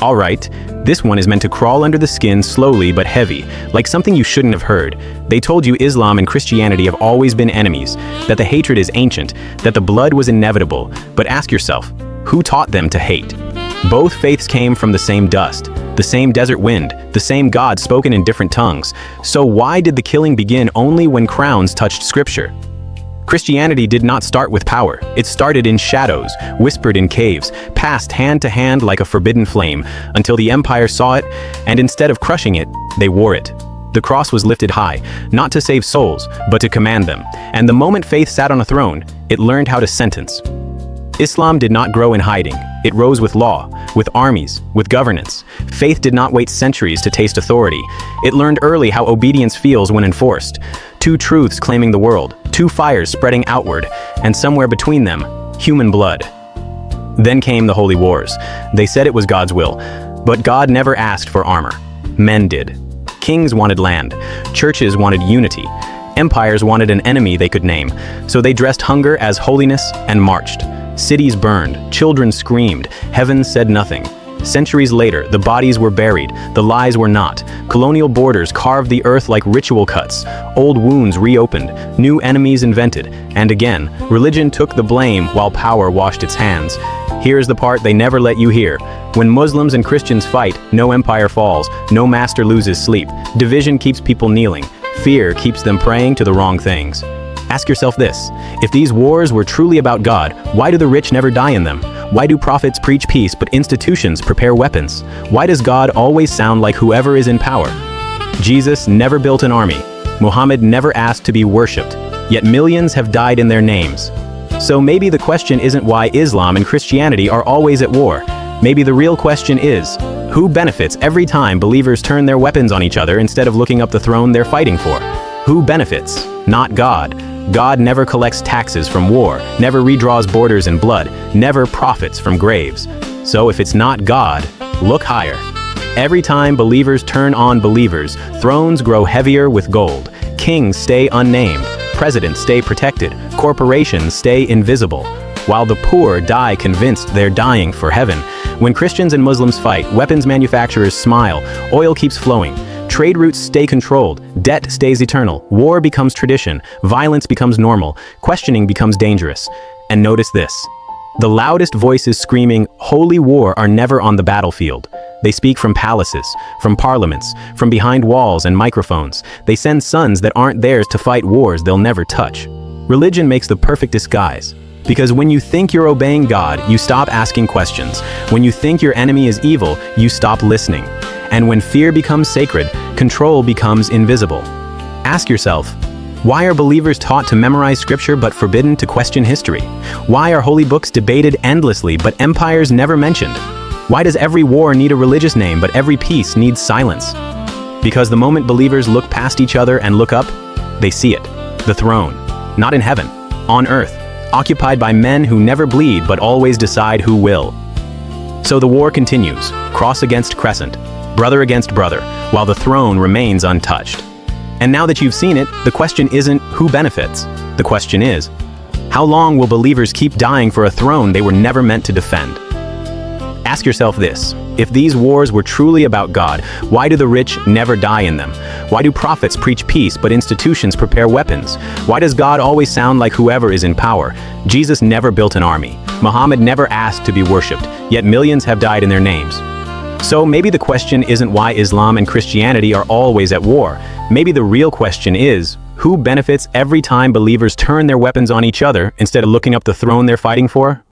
Alright, this one is meant to crawl under the skin slowly but heavy, like something you shouldn't have heard. They told you Islam and Christianity have always been enemies, that the hatred is ancient, that the blood was inevitable. But ask yourself, who taught them to hate? Both faiths came from the same dust, the same desert wind, the same God spoken in different tongues. So why did the killing begin only when crowns touched scripture? Christianity did not start with power. It started in shadows, whispered in caves, passed hand to hand like a forbidden flame, until the empire saw it, and instead of crushing it, they wore it. The cross was lifted high, not to save souls, but to command them. And the moment faith sat on a throne, it learned how to sentence. Islam did not grow in hiding. It rose with law, with armies, with governance. Faith did not wait centuries to taste authority. It learned early how obedience feels when enforced. Two truths claiming the world, two fires spreading outward, and somewhere between them, human blood. Then came the holy wars. They said it was God's will, but God never asked for armor. Men did. Kings wanted land. Churches wanted unity. Empires wanted an enemy they could name. So they dressed hunger as holiness and marched. Cities burned, children screamed, heaven said nothing. Centuries later, the bodies were buried, the lies were not. Colonial borders carved the earth like ritual cuts. Old wounds reopened, new enemies invented. And again, religion took the blame while power washed its hands. Here's the part they never let you hear. When Muslims and Christians fight, no empire falls, no master loses sleep. Division keeps people kneeling. Fear keeps them praying to the wrong things. Ask yourself this: if these wars were truly about God, why do the rich never die in them? Why do prophets preach peace but institutions prepare weapons? Why does God always sound like whoever is in power? Jesus never built an army. Muhammad never asked to be worshipped. Yet millions have died in their names. So maybe the question isn't why Islam and Christianity are always at war. Maybe the real question is, who benefits every time believers turn their weapons on each other instead of looking up the throne they're fighting for? Who benefits? Not God. God never collects taxes from war, never redraws borders in blood, never profits from graves. So if it's not God, look higher. Every time believers turn on believers, thrones grow heavier with gold, kings stay unnamed, presidents stay protected, corporations stay invisible, while the poor die convinced they're dying for heaven. When Christians and Muslims fight, weapons manufacturers smile, oil keeps flowing, trade routes stay controlled, debt stays eternal, war becomes tradition, violence becomes normal, questioning becomes dangerous. And notice this: the loudest voices screaming holy war are never on the battlefield. They speak from palaces, from parliaments, from behind walls and microphones. They send sons that aren't theirs to fight wars they'll never touch. Religion makes the perfect disguise. Because when you think you're obeying God, you stop asking questions. When you think your enemy is evil, you stop listening. And when fear becomes sacred, control becomes invisible. Ask yourself, why are believers taught to memorize scripture but forbidden to question history? Why are holy books debated endlessly but empires never mentioned? Why does every war need a religious name but every peace needs silence? Because the moment believers look past each other and look up, they see it. The throne, not in heaven, on earth, occupied by men who never bleed but always decide who will. So the war continues, cross against crescent, brother against brother, while the throne remains untouched. And now that you've seen it, the question isn't who benefits. The question is, how long will believers keep dying for a throne they were never meant to defend? Ask yourself this: if these wars were truly about God, why do the rich never die in them? Why do prophets preach peace but institutions prepare weapons? Why does God always sound like whoever is in power? Jesus never built an army. Muhammad never asked to be worshipped, yet millions have died in their names. So maybe the question isn't why Islam and Christianity are always at war. Maybe the real question is, who benefits every time believers turn their weapons on each other instead of looking up the throne they're fighting for?